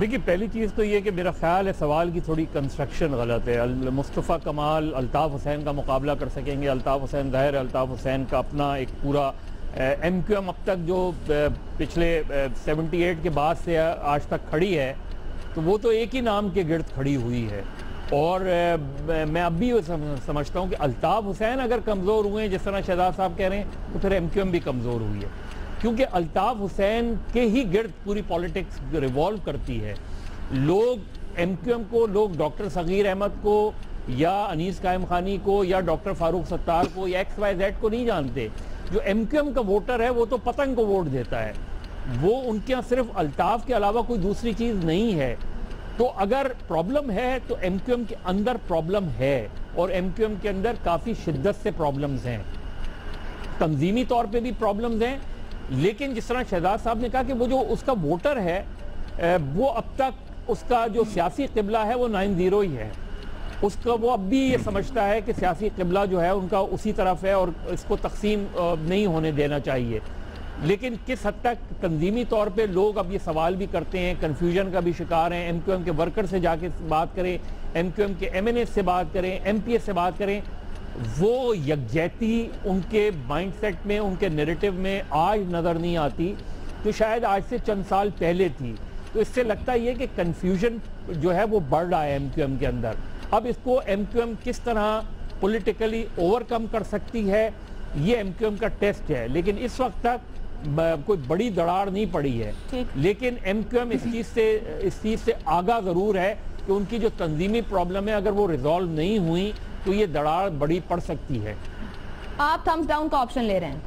دیکھیے پہلی چیز تو یہ کہ میرا خیال ہے سوال کی تھوڑی کنسٹرکشن غلط ہے. مصطفیٰ کمال الطاف حسین کا مقابلہ کر سکیں گے؟ الطاف حسین ظاہر ہے الطاف حسین کا اپنا ایک پورا ایم کیو ایم اب تک جو پچھلے 78 کے بعد سے آج تک کھڑی ہے تو وہ تو ایک ہی نام کے گرد کھڑی ہوئی ہے. اور میں اب بھی سمجھتا ہوں کہ الطاف حسین اگر کمزور ہوئے ہیں جس طرح شہزاد صاحب کہہ رہے ہیں تو پھر ایم کیو ایم بھی کمزور ہوئی ہے، کیونکہ الطاف حسین کے ہی گرد پوری پالیٹکس ریوالو کرتی ہے. لوگ ایم کیو ایم کو، لوگ ڈاکٹر صغیر احمد کو یا انیس قائم خانی کو یا ڈاکٹر فاروق ستار کو یا ایکس وائی زیڈ کو نہیں جانتے. جو ایم کیو ایم کا ووٹر ہے وہ تو پتنگ کو ووٹ دیتا ہے، وہ ان کے یہاں صرف الطاف کے علاوہ کوئی دوسری چیز نہیں ہے. تو اگر پرابلم ہے تو ایم کیو ایم کے اندر پرابلم ہے، اور ایم کیو ایم کے اندر کافی شدت سے پرابلمز ہیں، تنظیمی طور پہ بھی پرابلمز ہیں. لیکن جس طرح شہزاد صاحب نے کہا کہ وہ جو اس کا ووٹر ہے وہ اب تک اس کا جو سیاسی قبلہ ہے وہ 9-0 ہی ہے. اس کا وہ اب بھی یہ سمجھتا ہے کہ سیاسی قبلہ جو ہے ان کا اسی طرف ہے اور اس کو تقسیم نہیں ہونے دینا چاہیے. لیکن کس حد تک تنظیمی طور پہ لوگ اب یہ سوال بھی کرتے ہیں، کنفیوژن کا بھی شکار ہیں. ایم کیو ایم کے ورکر سے جا کے بات کریں، ایم کیو ایم کے ایم این اے سے بات کریں، ایم پی ایس سے بات کریں، وہ یکجہتی ان کے مائنڈ سیٹ میں، ان کے نیریٹو میں آج نظر نہیں آتی تو شاید آج سے چند سال پہلے تھی. تو اس سے لگتا یہ کہ کنفیوژن جو ہے وہ بڑھ رہا ہے ایم کیو ایم کے اندر. اب اس کو ایم کیو ایم کس طرح پولیٹیکلی اوور کم کر سکتی ہے یہ ایم کیو ایم کا ٹیسٹ ہے. لیکن اس وقت تک کوئی بڑی دراڑ نہیں پڑی ہے. لیکن ایم کیو ایم اس چیز سے آگاہ ضرور ہے کہ ان کی جو تنظیمی پرابلم ہے اگر وہ ریزالو نہیں ہوئی تو یہ دراڑ بڑی پڑ سکتی ہے. آپ تھمز ڈاؤن کا آپشن لے رہے ہیں؟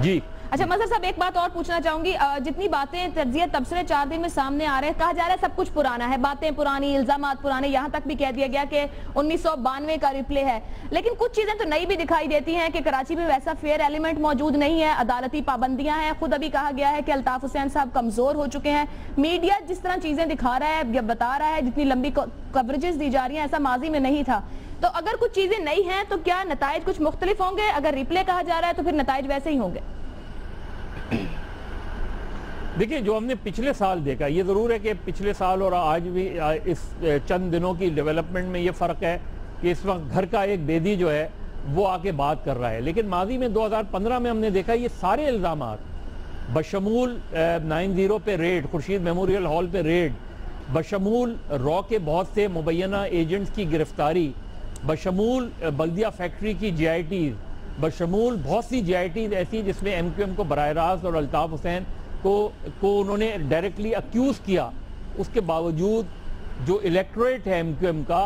جی. اچھا مظہر صاحب ایک بات اور پوچھنا چاہوں گی، جتنی باتیں تجزیہ تبصرے 4 دن میں سامنے آ رہے ہیں، کہا جا رہا ہے سب کچھ پرانا ہے، باتیں پرانی، الزامات پرانے، یہاں تک بھی کہہ دیا گیا کہ 1992 کا ریپلے ہے. لیکن کچھ چیزیں تو نئی بھی دکھائی دیتی ہیں کہ کراچی میں ویسا فیئر ایلیمنٹ موجود نہیں ہے، عدالتی پابندیاں ہیں. خود ابھی کہا گیا ہے کہ الطاف حسین صاحب کمزور ہو چکے ہیں. میڈیا جس طرح چیزیں دکھا رہا ہے یا بتا رہا ہے، جتنی لمبی کوریجز دی جا رہی ہیں، ایسا ماضی میں نہیں تھا. تو اگر کچھ چیزیں نئی ہیں تو کیا نتائج کچھ مختلف ہوں گے؟ اگر ریپلے کہا جا رہا ہے تو پھر نتائج ویسے ہی ہوں گے؟ دیکھیں جو ہم نے پچھلے سال دیکھا، یہ ضرور ہے کہ پچھلے سال اور آج بھی اس چند دنوں کی ڈیولپمنٹ میں یہ فرق ہے کہ اس وقت گھر کا ایک بیدی جو ہے وہ آ کے بات کر رہا ہے. لیکن ماضی میں 2015 میں ہم نے دیکھا یہ سارے الزامات بشمول 9-0 پہ ریڈ، خورشید میموریل ہال پہ ریڈ، بشمول را کے بہت سے مبینہ ایجنٹس کی گرفتاری، بشمول بلدیہ فیکٹری کی جی آئی ٹیز، بشمول بہت سی جی آئی ٹیز ایسی جس میں ایم کیو ایم کو براہ راست اور الطاف حسین کو انہوں نے ڈائریکٹلی اکیوز کیا. اس کے باوجود جو الیکٹوریٹ ہے ایم کیو ایم کا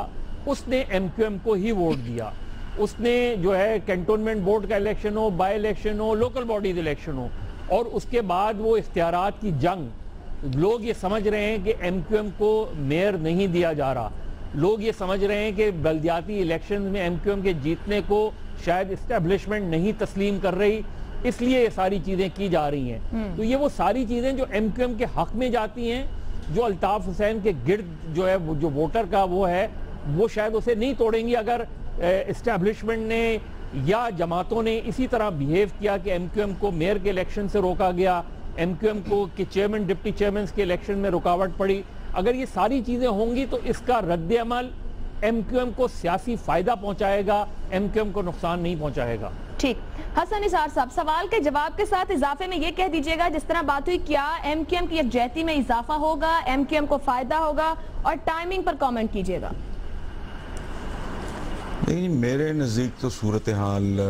اس نے ایم کیو ایم کو ہی ووٹ دیا. اس نے جو ہے کینٹونمنٹ بورڈ کا الیکشن ہو، بائی الیکشن ہو، لوکل باڈیز الیکشن ہو، اور اس کے بعد وہ اختیارات کی جنگ، لوگ یہ سمجھ رہے ہیں کہ ایم کیو ایم کو میئر نہیں دیا جا رہا. لوگ یہ سمجھ رہے ہیں کہ بلدیاتی الیکشن میں ایم کیو ایم کے جیتنے کو شاید اسٹیبلشمنٹ نہیں تسلیم کر رہی، اس لیے یہ ساری چیزیں کی جا رہی ہیں. تو یہ وہ ساری چیزیں جو ایم کیو ایم کے حق میں جاتی ہیں، جو الطاف حسین کے گرد جو ہے جو ووٹر کا وہ ہے وہ شاید اسے نہیں توڑیں گی اگر اسٹیبلشمنٹ نے یا جماعتوں نے اسی طرح بیہیو کیا کہ ایم کیو ایم کو میئر کے الیکشن سے روکا گیا، ایم کیو ایم کو کہ چیئرمین ڈپٹی چیئرمینز کے الیکشن میں رکاوٹ پڑی. اگر یہ ساری چیزیں ہوں گی تو اس کا رد عمل ایم کیو ایم کو سیاسی فائدہ پہنچائے گا، ایم کیو ایم کو نقصان نہیں پہنچائے گا. ٹھیک. حسن نثار صاحب سوال کے جواب کے ساتھ اضافے میں یہ کہہ دیجئے گا، جس طرح بات ہوئی کیا ایم کیو ایم کی یکجہتی میں اضافہ ہوگا، ایم کیو ایم کو فائدہ ہوگا، اور ٹائمنگ پر کامنٹ کیجئے گا. نہیں، میرے نزدیک تو صورتحال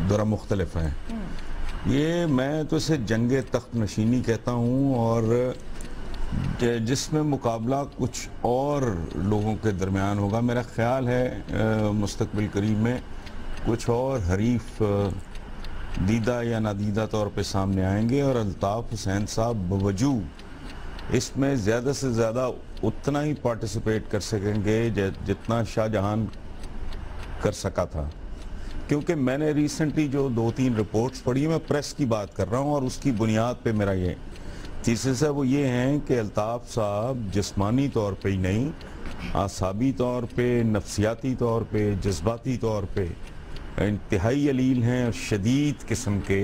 ذرا مختلف ہیں. یہ میں تو اسے جنگ تخت نشینی کہتا ہوں، اور جس میں مقابلہ کچھ اور لوگوں کے درمیان ہوگا. میرا خیال ہے مستقبل قریب میں کچھ اور حریف دیدہ یا نادیدہ طور پہ سامنے آئیں گے، اور الطاف حسین صاحب بوجو اس میں زیادہ سے زیادہ اتنا ہی پارٹیسپیٹ کر سکیں گے جتنا شاہ جہان کر سکا تھا. کیونکہ میں نے ریسنٹلی جو 2-3 رپورٹس پڑھی ہیں، میں پریس کی بات کر رہا ہوں، اور اس کی بنیاد پہ میرا یہ تیسس ہے وہ یہ ہیں کہ الطاف صاحب جسمانی طور پہ ہی نہیں، اعصابی طور پہ، نفسیاتی طور پہ، جذباتی طور پہ انتہائی علیل ہیں، اور شدید قسم کے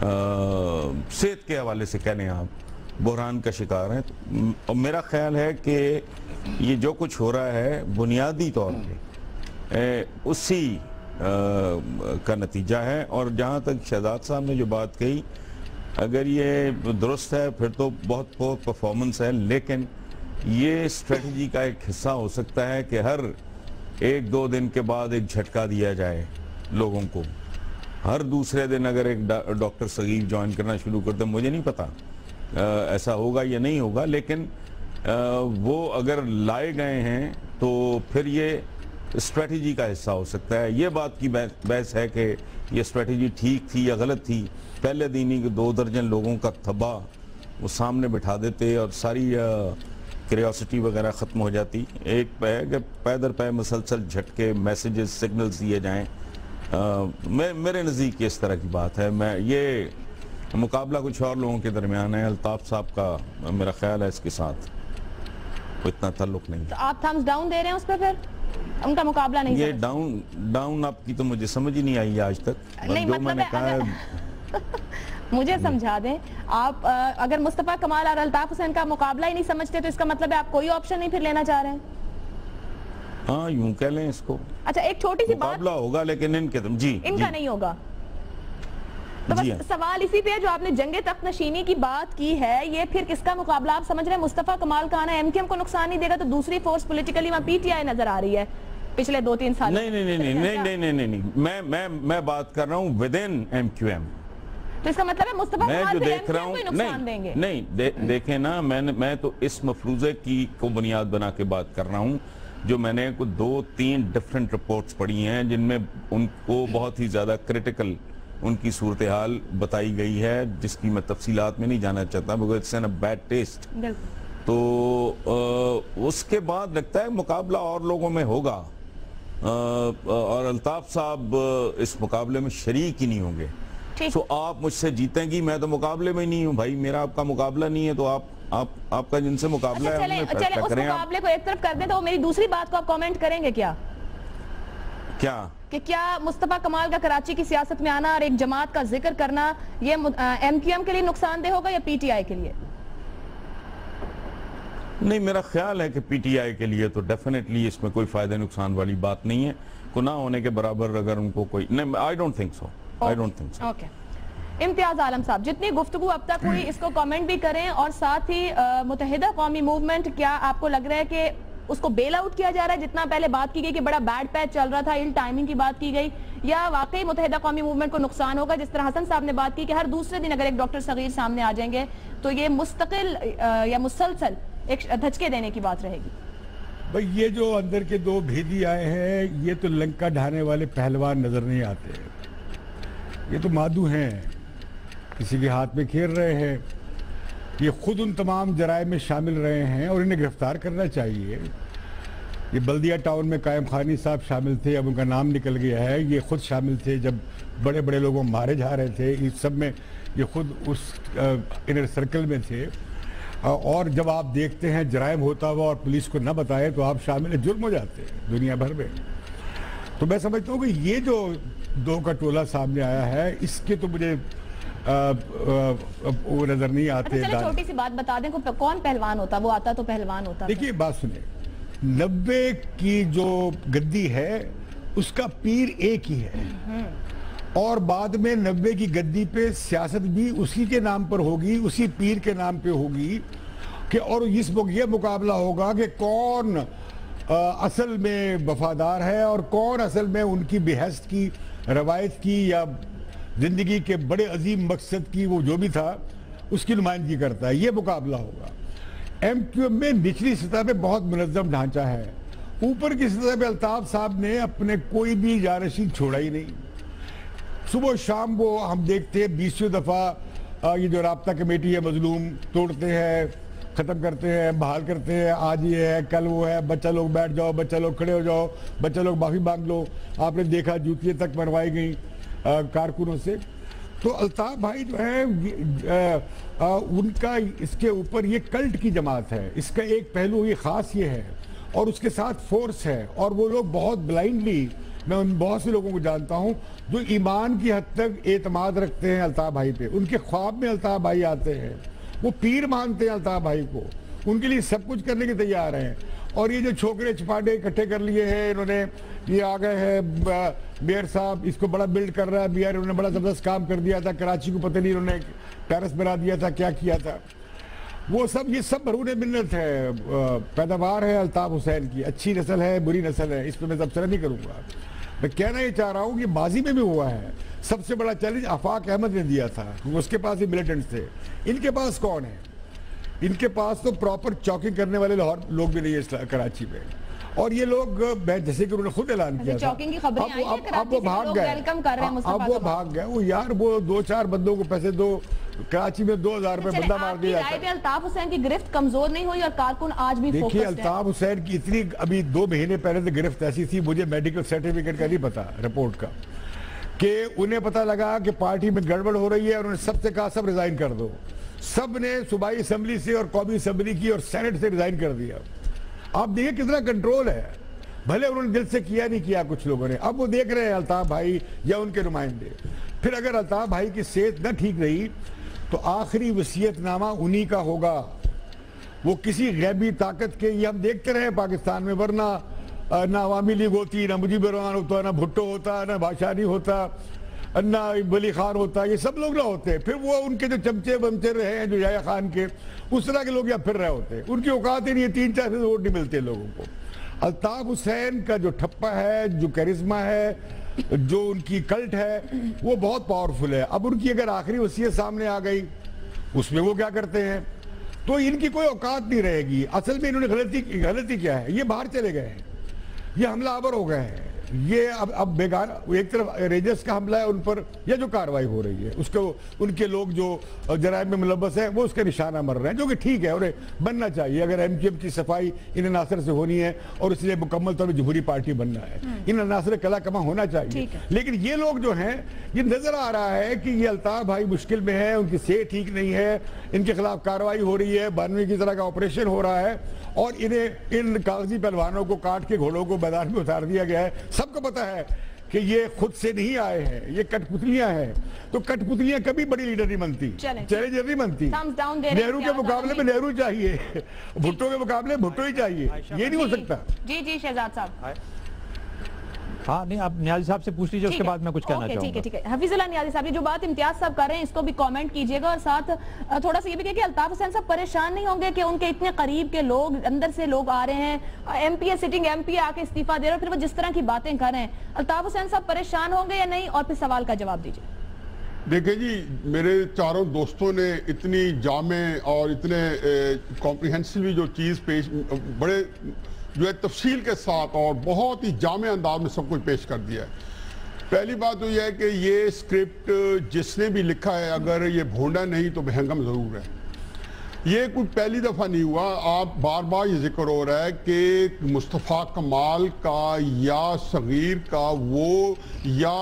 صحت کے حوالے سے کہہ لیں آپ بحران کا شکار ہیں. اور میرا خیال ہے کہ یہ جو کچھ ہو رہا ہے بنیادی طور پہ اسی کا نتیجہ ہے. اور جہاں تک شہزاد صاحب نے جو بات کہی, اگر یہ درست ہے پھر تو بہت پرفارمنس ہے, لیکن یہ اسٹریٹجی کا ایک حصہ ہو سکتا ہے کہ ہر 1-2 دن کے بعد ایک جھٹکا دیا جائے لوگوں کو. ہر دوسرے دن اگر ایک ڈاکٹر صغیر جوائن کرنا شروع کرتے, مجھے نہیں پتا ایسا ہوگا یا نہیں ہوگا, لیکن وہ اگر لائے گئے ہیں تو پھر یہ اسٹریٹجی کا حصہ ہو سکتا ہے. یہ بات کی بحث ہے کہ یہ اسٹریٹجی ٹھیک تھی یا غلط تھی. پہلے دن ہی 2 درجن لوگوں کا تھبا وہ سامنے بٹھا دیتے اور ساری کریوسٹی وغیرہ ختم ہو جاتی. ایک ہے کہ پے در پے مسلسل جھٹکے میسیجز سگنلز دیے جائیں. میرے نزدیک اس طرح کی بات ہے. یہ مقابلہ کچھ اور لوگوں کے درمیان ہے. الطاف صاحب کا میرا خیال ہے اس کے ساتھ کوئی اتنا تعلق نہیں. تو آپ تھمز ڈاؤن دے رہے ہیں اس پہ, پھر ان کا مقابلہ نہیں. یہ ڈاؤن آپ کی تو مجھے سمجھ ہی نہیں آئی آج تک. نہیں, جو میں نے کہا ہے مجھے سمجھا دیں. آپ اگر مصطفیٰ کمال اور الطاف حسین کا مقابلہ ہی نہیں سمجھتے تو اس کا مطلب ہے آپ کوئی آپشن نہیں پھر لینا چاہ رہے ہیں. ہاں یوں کہہ لیں اس کو. اچھا ایک چھوٹی سی بات, مقابلہ ہوگا لیکن ان کا نہیں ہوگا. تو بس سوال اسی پہ ہے جو آپ نے جنگ تخت نشینی کی بات کی ہے, یہ پھر کس کا مقابلہ آپ سمجھ رہے ہیں؟ مصطفیٰ کمال کا آنا ایم کیو ایم کو نقصان نہیں دے گا تو دوسری فورس پولیٹیکلی وہاں پی ٹی آئی نظر آ رہی ہے پچھلے 2-3 سال. نہیں, میں بات کر رہا ہوں ودن ایم کیو ایم. تو اس کا مطلب ہے مصطفیٰ کمال پھر ایم کیو ایم کو نقصان دیں گے؟ نہیں, دیکھیں نا, میں تو اس مفروضے کی کو بنیاد بنا کے بات کر رہا ہوں جو میں نے 2-3 ڈیفرنٹ رپورٹس پڑھی ہیں جن میں ان کو بہت ہی زیادہ کریٹیکل ان کی صورتحال بتائی گئی ہے, جس کی میں تفصیلات میں نہیں جانا چاہتا because it's in a bad taste. تو اس کے بعد لگتا ہے مقابلہ اور لوگوں میں ہوگا, اور الطاف صاحب اس مقابلے میں شریک ہی نہیں ہوں گے. سو آپ مجھ سے جیتیں گی, میں تو مقابلے میں ہی نہیں ہوں بھائی, میرا آپ کا مقابلہ نہیں ہے, تو آپ کا جن سے مقابلہ ہے چلیں اس مقابلے کو ایک طرف کر دیں. تو میری دوسری بات کو آپ کامنٹ کریں گے کیا کہ کیا مصطفیٰ کمال کا کراچی کی سیاست میں آنا اور ایک جماعت کا ذکر کرنا یہ ایم کیو ایم کے لیے نقصان دہ ہوگا یا پی ٹی آئی کے لیے؟ نہیں, میرا خیال ہے کہ پی ٹی آئی کے لیے تو ڈیفینیٹلی اس میں کوئی فائدہ نقصان والی بات نہیں ہے. گناہ ہونے کے برابر اگر ان کو کوئی نہیں, I don't think so. Okay, امتیاز عالم صاحب, جتنی گفتگو اب تک ہوئی اس کو کامنٹ بھی کریں, اور ساتھ ہی متحدہ قومی موومنٹ, کیا آپ کو لگ رہا ہے کہ اس کو بیل آؤٹ کیا جا رہا ہے جتنا پہلے بات کی گئی کہ بڑا بیڈ پیچ چل رہا تھا, ان ٹائمنگ کی بات کی گئی, یا واقعی متحدہ قومی موومنٹ کو نقصان ہوگا جس طرح حسن صاحب نے بات کی کہ ہر دوسرے دن اگر ایک ڈاکٹر صغیر سامنے آ جائیں گے تو یہ مستقل یا مسلسل ایک دھچکے دینے کی بات رہے گی؟ بھئی یہ جو اندر کے 2 بھیدی آئے ہیں یہ تو لنکا ڈھانے والے پہلوان نظر نہیں آتے, یہ تو مادو ہیں, کسی کے ہاتھ میں کھیل رہے ہیں. یہ خود ان تمام جرائم میں شامل رہے ہیں اور انہیں گرفتار کرنا چاہیے. یہ بلدیہ ٹاؤن میں قائم خانی صاحب شامل تھے, اب ان کا نام نکل گیا ہے. یہ خود شامل تھے جب بڑے بڑے لوگوں مارے جا رہے تھے, اس سب میں یہ خود اس انر سرکل میں تھے. اور جب آپ دیکھتے ہیں جرائم ہوتا ہوا اور پولیس کو نہ بتائے تو آپ شامل جرم ہو جاتے ہیں دنیا بھر میں. تو میں سمجھتا ہوں کہ یہ جو 2 کا ٹولہ سامنے آیا ہے اس کے تو مجھے وہ نظر نہیں آتے. چھوٹی سی بات بتا دیں کون پہلوان ہوتا, وہ آتا تو پہلوان ہوتا. دیکھیے بات سنیں, 90 کی جو گدی ہے اس کا پیر ایک ہی ہے, اور بعد میں 90 کی گدی پہ سیاست بھی اسی کے نام پر ہوگی, اسی پیر کے نام پہ ہوگی. کہ اور اس یہ مقابلہ ہوگا کہ کون اصل میں وفادار ہے اور کون اصل میں ان کی بحثت کی, روایت کی یا زندگی کے بڑے عظیم مقصد کی, وہ جو بھی تھا اس کی نمائندگی کرتا ہے. یہ مقابلہ ہوگا. ایم کیو ایم میں نچلی سطح پہ بہت منظم ڈھانچہ ہے, اوپر کی سطح پہ الطاف صاحب نے اپنے کوئی بھی جانشین چھوڑا ہی نہیں. صبح شام وہ ہم دیکھتے ہیں 20 دفعہ یہ جو رابطہ کمیٹی ہے مظلوم توڑتے ہیں, ختم کرتے ہیں, بحال کرتے ہیں. آج یہ ہے, کل وہ ہے, بچہ لوگ بیٹھ جاؤ, بچہ لوگ کھڑے ہو جاؤ, بچہ لوگ معافی مانگ لو. آپ نے دیکھا جوتیاں تک منوائی گئیں کارکنوں سے. تو الطاف بھائی جو ہیں ان کا اس کے اوپر یہ کلٹ کی جماعت ہے. اس کا ایک پہلو یہ خاص یہ ہے, اور اس کے ساتھ فورس ہے, اور وہ لوگ بہت بلائنڈلی میں ان بہت سے لوگوں کو جانتا ہوں جو ایمان کی حد تک اعتماد رکھتے ہیں الطاف بھائی پہ. ان کے خواب میں الطاف بھائی آتے ہیں, وہ پیر مانتے ہیں الطاف بھائی کو, ان کے لیے سب کچھ کرنے کے تیار ہیں. اور یہ جو چھوکرے چھپاٹے اکٹھے کر لیے ہیں انہوں نے, یہ آ گئے ہیں میئر صاحب, اس کو بڑا بلڈ کر رہا ہے میئر, انہوں نے بڑا زبردست کام کر دیا تھا, کراچی کو پتہ نہیں انہوں نے پیرس بنا دیا تھا, کیا کیا تھا. وہ سب, یہ سب بھرون منت ہے, پیداوار ہے الطاف حسین کی, اچھی نسل ہے بری نسل ہے, اس پہ میں تبصرہ نہیں کروں گا. میں کہنا یہ چاہ رہا ہوں کہ ماضی میں بھی ہوا ہے. سب سے بڑا چیلنج آفاق احمد نے دیا تھا, اس کے پاس ہی ملیٹنٹس تھے. ان کے پاس کون ہے؟ ان کے پاس تو پراپر چوکنگ کرنے والے لوگ بھی نہیں ہے کراچی میں. اور یہ لوگ, جیسے کہ انہوں نے خود اعلان کیا تھا, اب وہ بھاگ گئے, وہ یار وہ 2-4 بندوں کو پیسے دو, کراچی میں 2000 روپے بندہ مار دیا جاتا ہے. الطاف حسین کی گرفت کمزور نہیں ہوئی اور کارکن آج بھی فوکس ہے. دیکھیے الطاف حسین کی اتنی, ابھی 2 مہینے پہلے سے گرفت ایسی تھی, مجھے میڈیکل سرٹیفکیٹ کا نہیں پتا رپورٹ کا, کہ انہیں پتا لگا کہ پارٹی میں گڑبڑ ہو رہی ہے, انہوں نے سب سے کہا سب ریزائن کر دو. سب نے صوبائی اسمبلی سے اور قومی اسمبلی کی اور سینٹ سے ریزائن کر دیا. آپ دیکھیں کتنا کنٹرول ہے, بھلے انہوں نے دل سے کیا نہیں کیا کچھ لوگوں نے. اب وہ دیکھ رہے ہیں الطاف بھائی یا ان کے نمائندے. پھر اگر الطاف بھائی کی صحت نہ ٹھیک رہی تو آخری وصیت نامہ انہی کا ہوگا, وہ کسی غیبی طاقت کے. یہ ہم دیکھتے رہے پاکستان میں, ورنہ نہ عوامی لیگ ہوتی, نہ مجیب الرحمان ہوتا, نہ بھٹو ہوتا, نہ بادشاہی ہوتا, نہ ولی خان ہوتا, یہ سب لوگ نہ ہوتے. پھر وہ ان کے جو چمچے بمچے رہے ہیں جو یحییٰ خان کے, اس طرح کے لوگ یہاں پھر رہے ہوتے. ان کی اوقات ہی نہیں ہے, 3-4 ووٹ نہیں ملتے لوگوں کو. الطاف حسین کا جو ٹھپا ہے, جو کیرزما ہے, جو ان کی کلٹ ہے, وہ بہت پاورفل ہے. اب ان کی اگر آخری وصیت سامنے آ گئی, اس میں وہ کیا کرتے ہیں, تو ان کی کوئی اوقات نہیں رہے گی. اصل میں انہوں نے غلطی کیا ہے, یہ باہر چلے گئے ہیں, یہ حملہ آور ہو گئے ہیں. یہ اب بیگار, ایک طرف ریجس کا حملہ ہے ان پر, یا جو کاروائی ہو رہی ہے اس کو, ان کے لوگ جو جرائم میں ملوث ہیں وہ اس کا نشانہ مر رہے ہیں, جو کہ ٹھیک ہے اور بننا چاہیے. اگر ایم کیو ایم کی صفائی ان عناصر سے ہونی ہے اور اس لیے مکمل طور پر جمہوری پارٹی بننا ہے, ان عناصر کلا کما ہونا چاہیے. لیکن یہ لوگ جو ہیں, یہ نظر آ رہا ہے کہ یہ الطاف بھائی مشکل میں ہے, ان کی صحت ٹھیک نہیں ہے, ان کے خلاف کاروائی ہو رہی ہے, 92 کی طرح کا آپریشن ہو رہا ہے, اور انہیں ان کاغذی پہلوانوں کو کاٹ کے گھوڑوں کو میدان میں اتار دیا گیا ہے. سب کو پتا ہے کہ یہ خود سے نہیں آئے ہیں, یہ کٹ پتلیاں ہیں. تو کٹ پتلیاں کبھی بڑی لیڈر نہیں بنتی, چیلنجر نہیں بنتی. نہرو کے مقابلے میں نہرو چاہیے, بھٹو کے مقابلے بھٹو ہی چاہیے, یہ نہیں ہو سکتا. جی شہزاد صاحب. ہاں نہیں, آپ نیازی صاحب سے پوچھ لیجیے, اس کے بعد میں کچھ کہنا چاہوں گا. ٹھیک ہے حفیظ اللہ نیازی صاحب, یہ جو بات امتیاز صاحب کر رہے ہیں اس کو بھی کامنٹ کیجئے گا, اور ساتھ تھوڑا سا یہ بھی کہے کہ الطاف حسین صاحب پریشان نہیں ہوں گے کہ ان کے اتنے قریب کے لوگ, اندر سے لوگ آ رہے ہیں, M P sitting M P آ کے استعفیٰ دے رہے ہیں, پھر وہ جس طرح کی باتیں کر رہے ہیں, الطاف حسین صاحب پریشان ہوں گے یا نہیں, اور پھر سوال کا جواب دیجئے. دیکھیں جی, میرے چاروں دوستوں نے اتنی جامع اور اتنے کمپریہنسولی جو چیز پیش, بڑے جو ہے تفصیل کے ساتھ اور بہت ہی جامع انداز میں سب کچھ پیش کر دیا ہے. پہلی بات تو یہ ہے کہ یہ اسکرپٹ جس نے بھی لکھا ہے, اگر یہ بھونڈا نہیں تو بہنگم ضرور ہے. یہ کوئی پہلی دفعہ نہیں ہوا, آپ بار بار یہ ذکر ہو رہا ہے کہ مصطفیٰ کمال کا یا صغیر کا وہ یا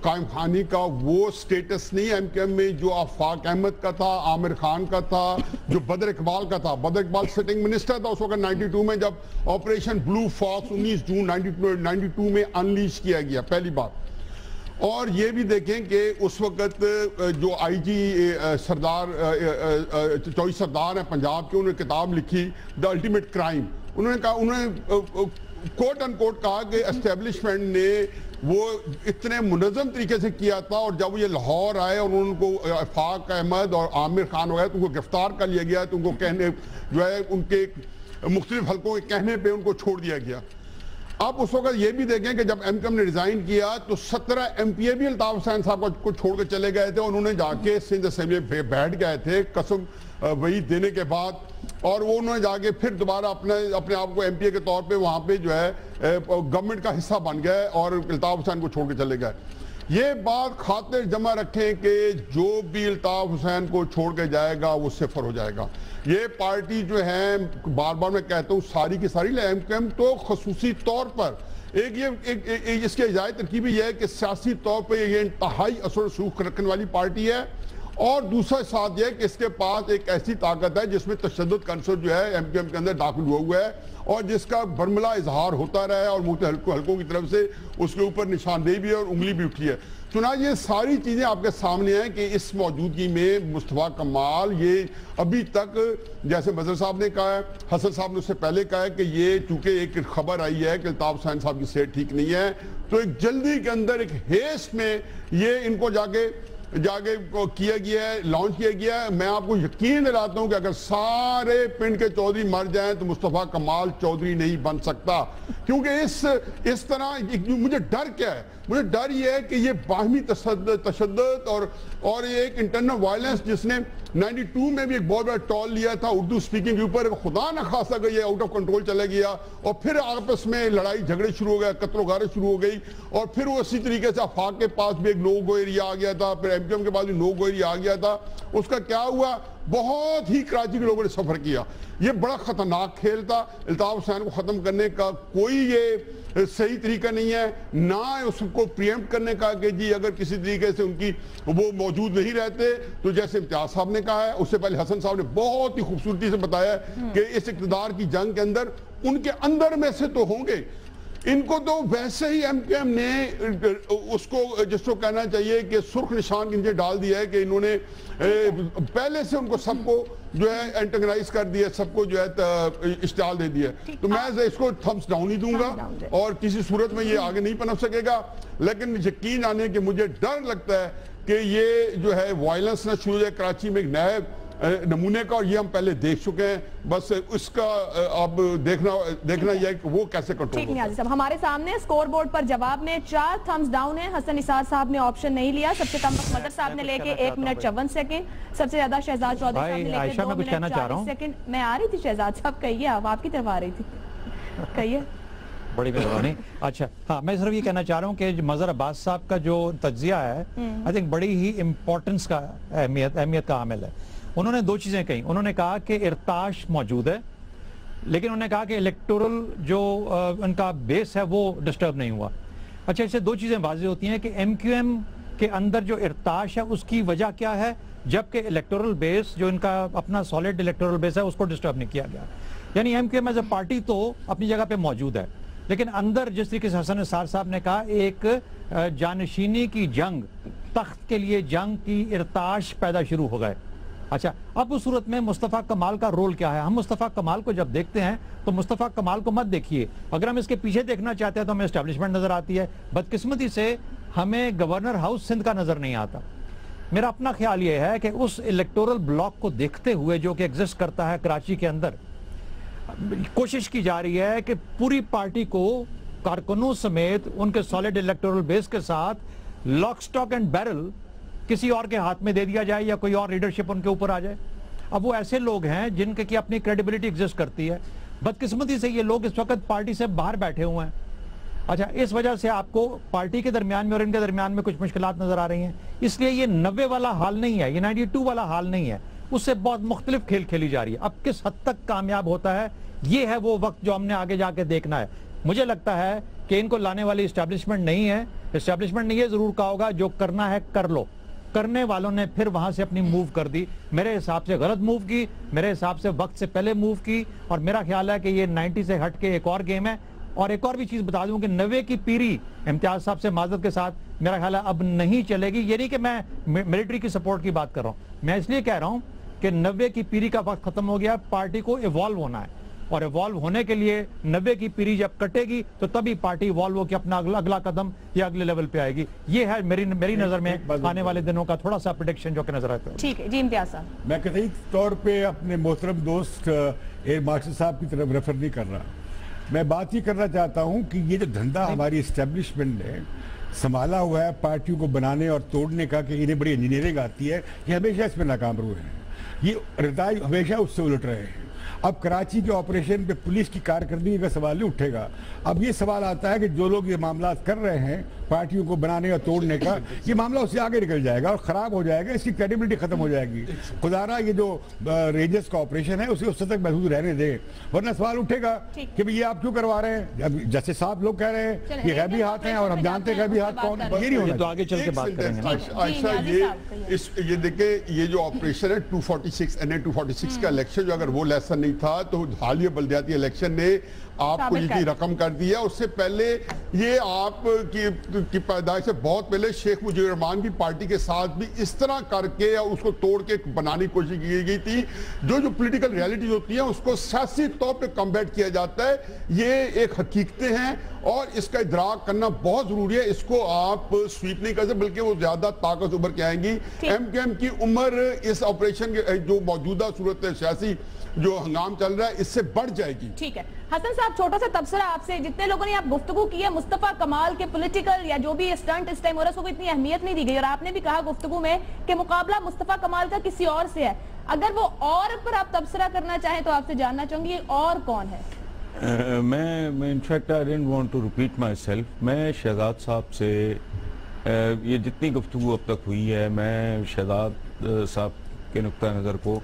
قائم خانی کا وہ سٹیٹس نہیں ایم کیو ایم میں جو آفاق احمد کا تھا, عامر خان کا تھا, جو بدر اقبال کا تھا. بدر اقبال سٹنگ منسٹر تھا اس وقت 92 میں, جب آپریشن بلو فاکس 19 جون 92 میں انلیش کیا گیا, پہلی بات. اور یہ بھی دیکھیں کہ اس وقت جو آئی جی سردار چوئی سردار ہیں پنجاب کے, انہوں نے کتاب لکھی دا الٹیمیٹ کرائم. انہوں نے کہا, انہوں نے کوٹ ان کوٹ کہا کہ اسٹیبلشمنٹ نے وہ اتنے منظم طریقے سے کیا تھا, اور جب یہ لاہور آئے اور ان کو آفاق احمد اور عامر خان ہو گئے تو ان کو گرفتار کر لیا گیا, تو ان کو کہنے جو ہے ان کے مختلف حلقوں کے کہنے پہ ان کو چھوڑ دیا گیا. آپ اس وقت یہ بھی دیکھیں کہ جب ایم کیو ایم نے ریزائن کیا تو 17 ایم پی اے بھی الطاف حسین صاحب کو چھوڑ کے چلے گئے تھے, انہوں نے جا کے سندھ اسمبلی میں بیٹھ گئے تھے قسم وہی دینے کے بعد, اور وہ انہوں نے جا کے پھر دوبارہ اپنے آپ کو ایم پی اے کے طور پہ وہاں پہ جو ہے گورنمنٹ کا حصہ بن گئے اور الطاف حسین کو چھوڑ کے چلے گئے. یہ بات خاطر جمع رکھیں کہ جو بھی الطاف حسین کو چھوڑ کے جائے گا وہ صفر ہو جائے گا. یہ پارٹی جو ہے, بار بار میں کہتا ہوں, ساری کی ساری ایم کیو ایم تو خصوصی طور پر اس کی اجزائی ترکیب یہ ہے کہ سیاسی طور پہ یہ انتہائی اثر و رسوخ رکھنے والی پارٹی ہے, اور دوسرا ساتھ یہ کہ اس کے پاس ایک ایسی طاقت ہے جس میں تشدد کا عنصر جو ہے ایم کیو ایم کے اندر داخل ہوا ہے اور جس کا برملا اظہار ہوتا رہا ہے اور مختلف حلقوں کی طرف سے اس کے اوپر نشاندہی بھی ہے اور انگلی بھی اٹھی ہے. چنانچہ یہ ساری چیزیں آپ کے سامنے ہیں کہ اس موجودگی میں مصطفیٰ کمال یہ ابھی تک جیسے مظہر صاحب نے کہا ہے, حسن صاحب نے اس سے پہلے کہا ہے کہ یہ چونکہ ایک خبر آئی ہے کہ الطاف حسین صاحب کی صحت ٹھیک نہیں ہے تو ایک جلدی کے اندر ایک ہیسٹ میں یہ ان کو جا کے کیا گیا ہے, لانچ کیا گیا ہے. میں آپ کو یقین دلاتا ہوں کہ اگر سارے پنڈ کے چودھری مر جائیں تو مصطفیٰ کمال چودھری نہیں بن سکتا, کیونکہ اس طرح مجھے ڈر کیا ہے, مجھے ڈر یہ ہے کہ یہ باہمی تشدد اور یہ ایک انٹرنل وائلنس جس نے 92 میں بھی ایک بہت بڑا ٹال لیا تھا اردو سپیکنگ کے اوپر, خدا نہ خواستہ کہ یہ آؤٹ آف کنٹرول چلا گیا اور پھر آپس میں لڑائی جھگڑے شروع ہو گئے, قتل و غارت شروع ہو گئی اور پھر وہ اسی طریقے سے آفاق کے پاس بھی ایک نو گو ایریا آ گیا تھا, پھر ایم کیو ایم کے پاس بھی نو گو ایریا آ گیا تھا. اس کا کیا ہوا, بہت ہی کراچی کے لوگوں نے سفر کیا. یہ بڑا خطرناک کھیل تھا. الطاف حسین کو ختم کرنے کا کوئی یہ صحیح طریقہ نہیں ہے, نہ اس کو پریمپٹ کرنے کا کہ جی اگر کسی طریقے سے ان کی وہ موجود نہیں رہتے تو جیسے امتیاز صاحب نے کہا ہے, اس سے پہلے حسن صاحب نے بہت ہی خوبصورتی سے بتایا ہے کہ اس اقتدار کی جنگ کے اندر ان کے اندر میں سے تو ہوں گے, ان کو تو ویسے ہی ایم کیو ایم نے اس کو جس کو کہنا چاہیے کہ سرخ نشان کے نیچے ڈال دیا ہے کہ انہوں نے پہلے سے ان کو سب کو جو ہے اینٹاگنائز کر دیا, سب کو جو ہے اشتعال دے دیا. تو میں اس کو تھمس ڈاؤن ہی دوں گا اور کسی صورت میں یہ آگے نہیں پنپ سکے گا. لیکن یقین آنے کہ مجھے ڈر لگتا ہے کہ یہ جو ہے وائلنس نہ شروع ہو جائے کراچی میں ایک نئے نمونے کا, اور یہ ہم پہلے دیکھ چکے ہیں. بس اس کا اب دیکھنا یہ ہے کہ وہ کیسے کنٹرول ٹھیک نہیں صاحب, ہمارے سامنے اسکور بورڈ پر جواب میں 4 تھمز ڈاؤن ہیں. حسن نثار صاحب نے آپشن نہیں لیا, سب سے کم مظہر صاحب نے لے کے 1 منٹ 54 سیکنڈ, سب سے زیادہ شہزاد چودھری صاحب نے لے کے 2 منٹ 40 سیکنڈ. میں آ رہی تھی شہزاد صاحب, کہیے آپ کی طرف آ رہی تھی, کہیے. بڑی مہربانی. اچھا ہاں, میں صرف یہ کہنا چاہ رہا ہوں کہ مظہر عباس صاحب کا جو تجزیہ ہے آئی تھنک بڑی ہی امپورٹنس کا اہمیت کا عامل ہے. انہوں نے 2 چیزیں کہیں. انہوں نے کہا کہ ارتاش موجود ہے, لیکن انہوں نے کہا کہ الیکٹورل جو ان کا بیس ہے وہ ڈسٹرب نہیں ہوا. اچھا, اس سے 2 چیزیں واضح ہوتی ہیں کہ ایم کیو ایم کے اندر جو ارتاش ہے اس کی وجہ کیا ہے, جبکہ الیکٹورل بیس جو ان کا اپنا سالڈ الیکٹورل بیس ہے اس کو ڈسٹرب نہیں کیا گیا. یعنی M Q M as a party تو اپنی جگہ پہ موجود ہے, لیکن اندر جس طریقے سے حسن نثار صاحب نے کہا ایک جانشینی کی جنگ, تخت کے لیے جنگ کی ارتاش پیدا شروع ہو گئے. اچھا, اب اس صورت میں مصطفیٰ کمال کا رول کیا ہے؟ ہم مصطفیٰ کمال کو جب دیکھتے ہیں تو مصطفیٰ کمال کو مت دیکھیے, اگر ہم اس کے پیچھے دیکھنا چاہتے ہیں تو ہمیں اسٹیبلشمنٹ نظر آتی ہے. بدقسمتی سے ہمیں گورنر ہاؤس سندھ کا نظر نہیں آتا. میرا اپنا خیال یہ ہے کہ اس الیکٹورل بلاک کو دیکھتے ہوئے جو کہ ایگزسٹ کرتا ہے کراچی کے اندر, کوشش کی جا رہی ہے کہ پوری پارٹی کو کارکنوں سمیت ان کے سالڈ الیکٹورل بیس کے ساتھ لاک سٹاک اینڈ بیرل کسی اور کے ہاتھ میں دے دیا جائے یا کوئی اور لیڈرشپ ان کے اوپر آ جائے. اب وہ ایسے لوگ ہیں جن کی اپنی کریڈیبلٹی ایگزسٹ کرتی ہے. بدقسمتی سے یہ لوگ اس وقت پارٹی سے باہر بیٹھے ہوئے ہیں. اچھا, اس وجہ سے آپ کو پارٹی کے درمیان میں اور ان کے درمیان میں کچھ مشکلات نظر آ رہی ہیں. اس لیے یہ 90 والا حال نہیں ہے, یہ 92 والا حال نہیں ہے, اس سے بہت مختلف کھیل کھیلی جا رہی ہے. اب کس حد تک کامیاب ہوتا ہے یہ ہے وہ وقت جو ہم نے آگے جا کے دیکھنا ہے. مجھے لگتا ہے کہ ان کو لانے والی اسٹیبلشمنٹ نہیں ہے. اسٹیبلشمنٹ نے یہ ضرور کہا ہوگا جو کرنا ہے کر لو. کرنے والوں نے پھر وہاں سے اپنی موو کر دی, میرے حساب سے غلط موو کی, میرے حساب سے وقت سے پہلے موو کی, اور میرا خیال ہے کہ یہ 90 سے ہٹ کے ایک اور گیم ہے. اور ایک اور بھی چیز بتا دوں کہ 90 کی پیری امتیاز صاحب سے معذرت کے ساتھ میرا خیال ہے اب نہیں چلے گی. یہ نہیں کہ میں ملٹری کی سپورٹ کی بات کر رہا ہوں, میں اس لیے کہہ رہا ہوں کہ 90 کی پیری کا وقت ختم ہو گیا. پارٹی کو ایوالو ہونا ہے, اور ایوالو ہونے کے لیے 90 کی پیری جب کٹے گی تو تبھی پارٹی ایوالو ہو کے اپنا اگلا قدم یا اگلے لیول پہ آئے گی. یہ ہے میری نظر میں آنے والے دنوں کا تھوڑا سا پریڈکشن جو کہ نظر آتا ہے. ٹھیک ہے جی امتیاز صاحب. میں قطعی طور پہ اپنے محترم دوست ایر مارشل صاحب کی طرف ریفر نہیں کر رہا. میں بات یہ کرنا چاہتا ہوں کہ یہ جو دھندا ہماری اسٹیبلشمنٹ نے سنبھالا ہوا ہے پارٹیوں کو بنانے اور توڑنے کا کہ انہیں بڑی انجینئرنگ آتی ہے, یہ ہمیشہ اس میں ناکام رہے ہیں. یہ نتائج ہمیشہ اس سے الٹ رہے ہیں. اب کراچی کے آپریشن پہ پولیس کی کارکردگی کا سوال نہیں اٹھے گا. اب یہ سوال آتا ہے کہ جو لوگ یہ معاملات کر رہے ہیں پارٹیوں کو بنانے یا توڑنے کا, یہ معاملہ اس سے آگے نکل جائے گا اور خراب ہو جائے گا, اس کی کریڈیبلٹی ختم ہو جائے گی. خدارہ یہ جو رینجرز کا آپریشن ہے اسے اس تک محدود رہنے دیں, ورنہ سوال اٹھے گا کہ یہ آپ کیوں کروا رہے ہیں. جیسے صاحب لوگ کہہ رہے ہیں یہ غیبی ہاتھ ہیں اور ہم جانتے ہیں غیبی ہاتھ کون, یہ نہیں ہونا. تو آگے چل کے بات کریں گے. عائشہ یہ دیکھیں, یہ جو آپریشن ہے 246 NA-246 کا الیکشن, جو اگر وہ لیسن نہیں تھا تو حالیہ بلدیاتی الیکشن نے آپ کو یہ رقم کر دیا. اس سے پہلے یہ آپ کی پیدائش سے بہت پہلے شیخ مجیب الرحمان کی پارٹی کے ساتھ بھی اس طرح کر کے یا اس کو توڑ کے بنانے کی کوشش کی گئی تھی. جو پولیٹیکل ریالٹیز ہوتی ہیں اس کو سیاسی طور پہ کمبیٹ کیا جاتا ہے. یہ ایک حقیقتیں ہیں اور اس کا ادراک کرنا بہت ضروری ہے. اس کو آپ سویپ نہیں کر سکتے بلکہ وہ زیادہ طاقت ابھر کے آئیں گی. MQM کی عمر اس آپریشن کے جو موجودہ صورت سیاسی جو ہنگام چل رہا ہے اس سے بڑھ جائے گی. ٹھیک ہے حسن صاحب, چھوٹا سا تبصرہ آپ سے. جتنے لوگوں نے آپ گفتگو کی ہے مصطفیٰ کمال کے پولیٹیکل یا جو بھی اسٹنٹ اس ٹائم ہو رہا ہے اس کو اتنی اہمیت نہیں دی گئی, اور آپ نے بھی کہا گفتگو میں کہ مقابلہ مصطفیٰ کمال کا کسی اور سے ہے. اگر وہ اور پر آپ تبصرہ کرنا چاہیں تو آپ سے جاننا چاہوں گی یہ اور کون ہے. میں in fact I didn't want to repeat myself. میں شہزاد صاحب سے یہ جتنی گفتگو اب تک ہوئی ہے, میں شہزاد صاحب کے نقطہ نظر کو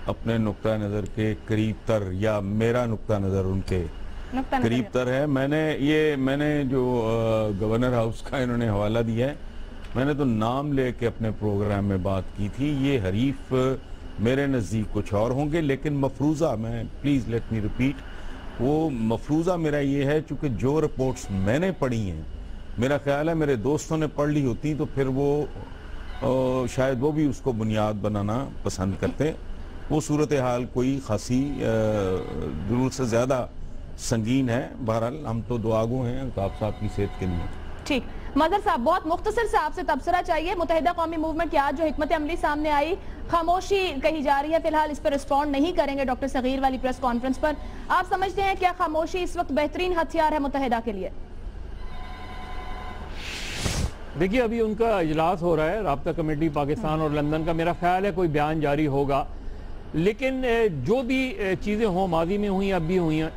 اپنے نقطہ نظر کے قریب تر, یا میرا نقطہ نظر ان کے قریب تر ہے. میں نے جو گورنر ہاؤس کا انہوں نے حوالہ دیا ہے, میں نے تو نام لے کے اپنے پروگرام میں بات کی تھی. یہ حریف میرے نزدیک کچھ اور ہوں گے, لیکن مفروضہ, میں پلیز لیٹ می ریپیٹ, وہ مفروضہ میرا یہ ہے چونکہ جو رپورٹس میں نے پڑھی ہیں, میرا خیال ہے میرے دوستوں نے پڑھ لی ہوتی تو پھر وہ شاید وہ بھی اس کو بنیاد بنانا پسند کرتے. وہ صورتحال کوئی خاصی ضرورت سے زیادہ سنگین ہے. بہرحال ہم تو دعاگو ہیں الطاف صاحب کی صحت کے لیے. ٹھیک, مظہر صاحب بہت مختصر سے آپ سے تبصرہ چاہیے. متحدہ قومی موومنٹ کی آج جو حکمت عملی سامنے آئی, خاموشی کہی جا رہی ہے, فی الحال اس پر رسپونڈ نہیں کریں گے ڈاکٹر صغیر والی پریس کانفرنس پر. آپ سمجھتے ہیں کیا خاموشی اس وقت بہترین ہتھیار ہے متحدہ کے لیے؟ دیکھیے ابھی ان کا اجلاس ہو رہا ہے رابطہ کمیٹی پاکستان اور لندن کا. میرا خیال ہے کوئی بیان جاری ہوگا, لیکن جو بھی چیزیں ہوں ماضی میں ہوئیں اب بھی ہوئی ہیں,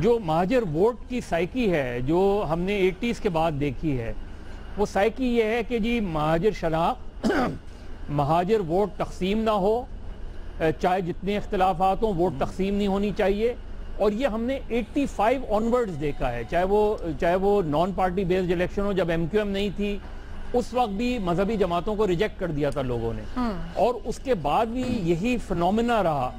جو مہاجر ووٹ کی سائیکی ہے جو ہم نے 80s کے بعد دیکھی ہے, وہ سائیکی یہ ہے کہ جی مہاجر شناخت, مہاجر ووٹ تقسیم نہ ہو, چاہے جتنے اختلافات ہوں ووٹ تقسیم نہیں ہونی چاہیے. اور یہ ہم نے 85 آنورڈز دیکھا ہے, چاہے وہ نان پارٹی بیسڈ الیکشن ہو. جب MQM نہیں تھی اس وقت بھی مذہبی جماعتوں کو ریجیکٹ کر دیا تھا لوگوں نے, اور اس کے بعد بھی یہی فنومینا رہا.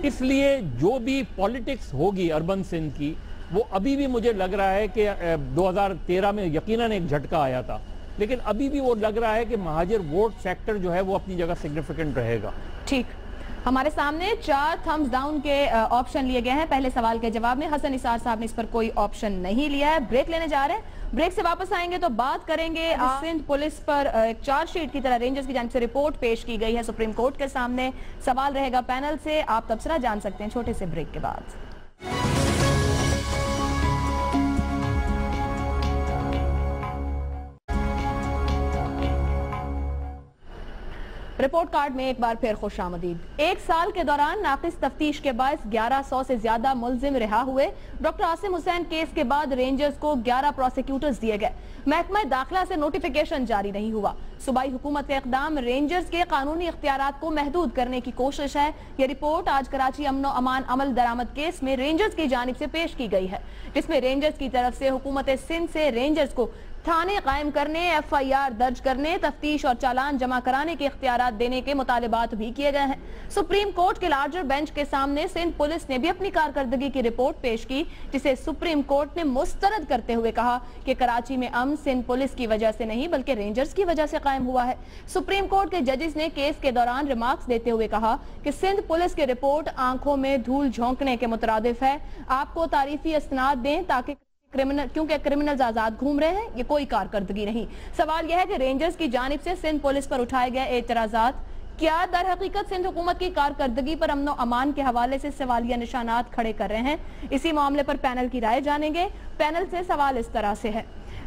اس لیے جو بھی پولیٹکس ہوگی اربن سندھ کی, وہ ابھی بھی مجھے لگ رہا ہے کہ 2013 میں یقیناً ایک جھٹکا آیا تھا, لیکن ابھی بھی وہ لگ رہا ہے کہ مہاجر ووٹ فیکٹر جو ہے وہ اپنی جگہ سگنیفیکنٹ رہے گا. ٹھیک, ہمارے سامنے 4 تھمز ڈاؤن کے آپشن لیے گئے ہیں پہلے سوال کے جواب میں. حسن نثار صاحب نے اس پر کوئی آپشن نہیں لیا ہے. بریک لینے جا رہے ہیں, بریک سے واپس آئیں گے تو بات کریں گے. سندھ پولیس پر ایک چارج شیٹ کی طرح رینجرز کی جانب سے رپورٹ پیش کی گئی ہے سپریم کورٹ کے سامنے. سوال رہے گا پینل سے, آپ تبصرہ جان سکتے ہیں چھوٹے سے بریک کے بعد. رپورٹ کارڈ میں ایک بار پھر خوش آمدید. ایک سال کے دوران ناقص تفتیش کے باعث 1100 سے زیادہ ملزم رہا ہوئے. ڈاکٹر عاصم حسین کیس کے بعد رینجرز کو 11 پروسیکیوٹرز دیے گئے. محکمہ داخلہ سے نوٹیفیکیشن جاری نہیں ہوا. صوبائی حکومت کا اقدام رینجرز کے قانونی اختیارات کو محدود کرنے کی کوشش ہے. یہ رپورٹ آج کراچی امن و امان عمل درآمد کیس میں رینجرز کی جانب سے پیش کی گئی ہے, جس میں رینجرز کی طرف سے حکومت سندھ سے رینجرز کو تھانے قائم کرنے, FIR درج کرنے, تفتیش اور چالان جمع کرانے کے اختیارات دینے کے مطالبات بھی کیے گئے ہیں. سپریم کورٹ کے لارجر بینچ کے سامنے سندھ پولیس نے بھی اپنی کارکردگی کی رپورٹ پیش کی, جسے سپریم کورٹ نے مسترد کرتے ہوئے کہا کہ کراچی میں امن سندھ پولیس کی وجہ سے نہیں بلکہ رینجرز کی وجہ سے قائم ہوا ہے. سپریم کورٹ کے ججز نے کیس کے دوران ریمارکس دیتے ہوئے کہا کہ سندھ پولیس کی رپورٹ آنکھوں میں دھول جھونکنے کے مترادف ہے. آپ کو تعریفی اسناد دیں تاکہ کیونکہ کرمنلز آزاد گھوم رہے ہیں, یہ کوئی کارکردگی نہیں. سوال یہ ہے کہ رینجرز کی جانب سے سندھ پولیس پر اٹھائے گئے اعتراضات کیا در حقیقت سندھ حکومت کی کارکردگی پر امن و امان کے حوالے سے سوالیہ نشانات کھڑے کر رہے ہیں؟ اسی معاملے پر پینل کی رائے جانیں گے. پینل سے سوال اس طرح سے ہے,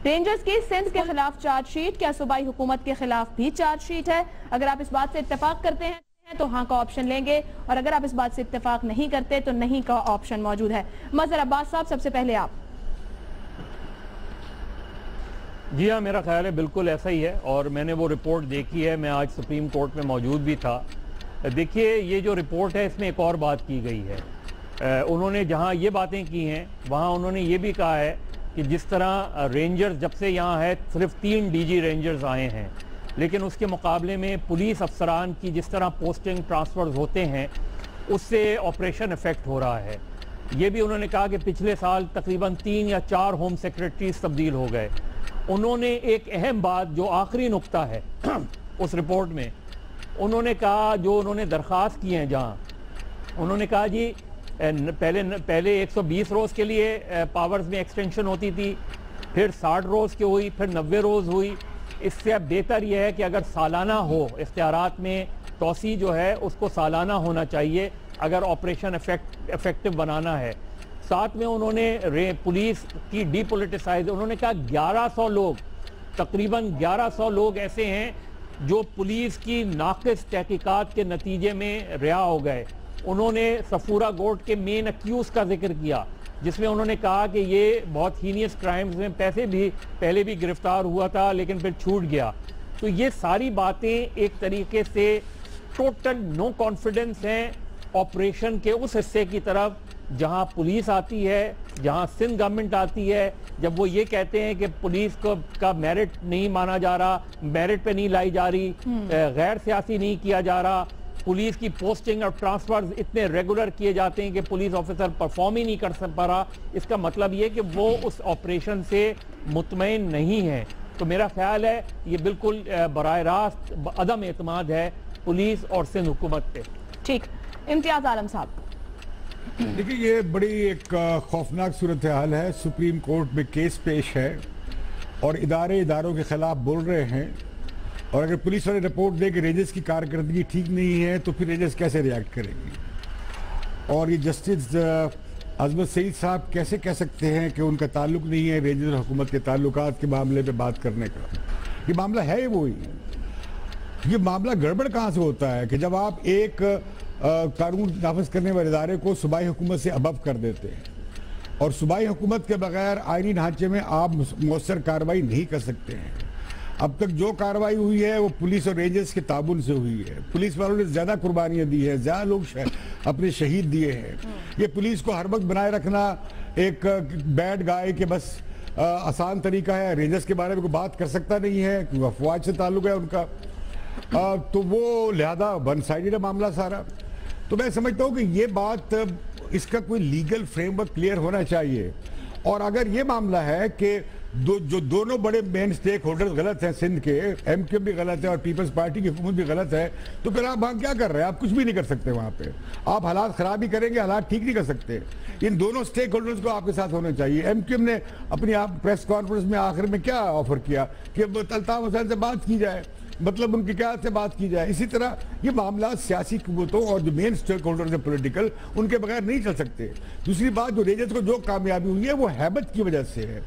رینجرز کی سندھ کے خلاف چارج شیٹ کیا صوبائی حکومت کے خلاف بھی چارج شیٹ ہے؟ اگر آپ اس بات سے اتفاق کرتے ہیں تو ہاں کا آپشن لیں گے، اور اگر آپ اس بات سے اتفاق نہیں کرتے تو نہیں کا آپشن موجود ہے۔ مظہر عباس صاحب، سب سے پہلے آپ۔ جی ہاں، میرا خیال ہے بالکل ایسا ہی ہے، اور میں نے وہ رپورٹ دیکھی ہے، میں آج سپریم کورٹ میں موجود بھی تھا۔ دیکھیے یہ جو رپورٹ ہے اس میں ایک اور بات کی گئی ہے، انہوں نے جہاں یہ باتیں کی ہیں وہاں انہوں نے یہ بھی کہا ہے کہ جس طرح رینجرز جب سے یہاں ہے صرف 3 ڈی جی رینجرز آئے ہیں، لیکن اس کے مقابلے میں پولیس افسران کی جس طرح پوسٹنگ ٹرانسفرز ہوتے ہیں اس سے آپریشن افیکٹ ہو رہا ہے۔ یہ بھی انہوں نے کہا کہ پچھلے سال تقریباً 3 یا 4 ہوم سیکریٹریز تبدیل ہو گئے۔ انہوں نے ایک اہم بات جو آخری نقطہ ہے اس رپورٹ میں، انہوں نے کہا جو انہوں نے درخواست کی ہیں جہاں انہوں نے کہا جی پہلے 120 روز کے لیے پاورز میں ایکسٹینشن ہوتی تھی، پھر 60 روز کی ہوئی، پھر 90 روز ہوئی۔ اس سے اب بہتر یہ ہے کہ اگر سالانہ ہو اختیارات میں توسیع جو ہے اس کو سالانہ ہونا چاہیے اگر آپریشن افیکٹو بنانا ہے۔ ساتھ میں انہوں نے پولیس کی ڈی پولیٹیسائز، انہوں نے کہا 1100 لوگ، تقریباً 1100 لوگ ایسے ہیں جو پولیس کی ناقص تحقیقات کے نتیجے میں رہا ہو گئے۔ انہوں نے صفورہ گوٹ کے مین اکیوز کا ذکر کیا جس میں انہوں نے کہا کہ یہ بہت ہینیس کرائمز میں پہلے بھی گرفتار ہوا تھا لیکن پھر چھوٹ گیا۔ تو یہ ساری باتیں ایک طریقے سے ٹوٹل نو کانفیڈنس ہیں آپریشن کے اس حصے کی طرف جہاں پولیس آتی ہے، جہاں سندھ گورنمنٹ آتی ہے، جب وہ یہ کہتے ہیں کہ پولیس کا میرٹ نہیں مانا جا رہا، میرٹ پہ نہیں لائی جا رہی، غیر سیاسی نہیں کیا جا رہا، پولیس کی پوسٹنگ اور ٹرانسفرز اتنے ریگولر کیے جاتے ہیں کہ پولیس آفیسر پرفارم ہی نہیں کر پا رہا، اس کا مطلب یہ کہ وہ اس آپریشن سے مطمئن نہیں ہیں۔ تو میرا خیال ہے یہ بالکل براہ راست عدم اعتماد ہے پولیس اور سندھ حکومت پہ۔ ٹھیک، امتیاز عالم صاحب۔ دیکھیں یہ بڑی ایک خوفناک صورتحال ہے، سپریم کورٹ میں کیس پیش ہے اور اداروں کے خلاف بول رہے ہیں، اور اگر پولیس والے رپورٹ دے کہ رینجرز کی کارکردگی ٹھیک نہیں ہے تو پھر رینجرز کیسے ریاکٹ کریں گے؟ اور یہ جسٹس عظمت سعید صاحب کیسے کہہ سکتے ہیں کہ ان کا تعلق نہیں ہے رینجر حکومت کے تعلقات کے معاملے پہ بات کرنے کا؟ یہ معاملہ ہے وہی، یہ معاملہ گڑبڑ کہاں سے ہوتا ہے کہ جب آپ ایک قانون نافذ کرنے والے ادارے کو صوبائی حکومت سے ابو کر دیتے ہیں اور صوبائی حکومت کے بغیر آئینی ڈھانچے میں آپ مؤثر کارروائی نہیں کر سکتے ہیں۔ اب تک جو کارروائی ہوئی ہے وہ پولیس اور رینجرز کے تعاون سے ہوئی ہے، پولیس والوں نے زیادہ قربانیاں دی ہیں، زیادہ لوگ اپنے شہید دیے ہیں۔ یہ پولیس کو ہر وقت بنائے رکھنا ایک بیڈ گائے کہ بس آسان طریقہ ہے، رینجرز کے بارے میں کوئی بات کر سکتا نہیں ہے کیونکہ افواج سے تعلق ہے ان کا، تو وہ لہذا ون سائیڈڈ ہے معاملہ سارا۔ تو میں سمجھتا ہوں کہ یہ بات اس کا کوئی لیگل فریم ورک کلیئر ہونا چاہیے، اور اگر یہ معاملہ ہے کہ جو دونوں بڑے مین سٹیک ہولڈر غلط ہیں سندھ کے، ایم کیو بھی غلط ہے اور پیپلز پارٹی کی حکومت بھی غلط ہے، تو پھر آپ وہاں کیا کر رہے ہیں؟ آپ کچھ بھی نہیں کر سکتے وہاں پہ، آپ حالات خراب ہی کریں گے، حالات ٹھیک نہیں کر سکتے۔ ان دونوں سٹیک ہولڈرز کو آپ کے ساتھ ہونا چاہیے۔ ایم کیو نے اپنی پریس کانفرنس میں آخر میں کیا آفر کیا کہ الطاف حسین سے بات کی جائے، مطلب ان کی کیا سے بات کی جائے۔ اسی طرح یہ معاملات سیاسی قوتوں اور جو مین سٹیک ہولڈرز ہیں پولیٹیکل، ان کے بغیر نہیں چل سکتے۔ دوسری بات، جو رینجرز کو جو کامیابی ہوئی ہے وہ ہیبت کی وجہ سے ہے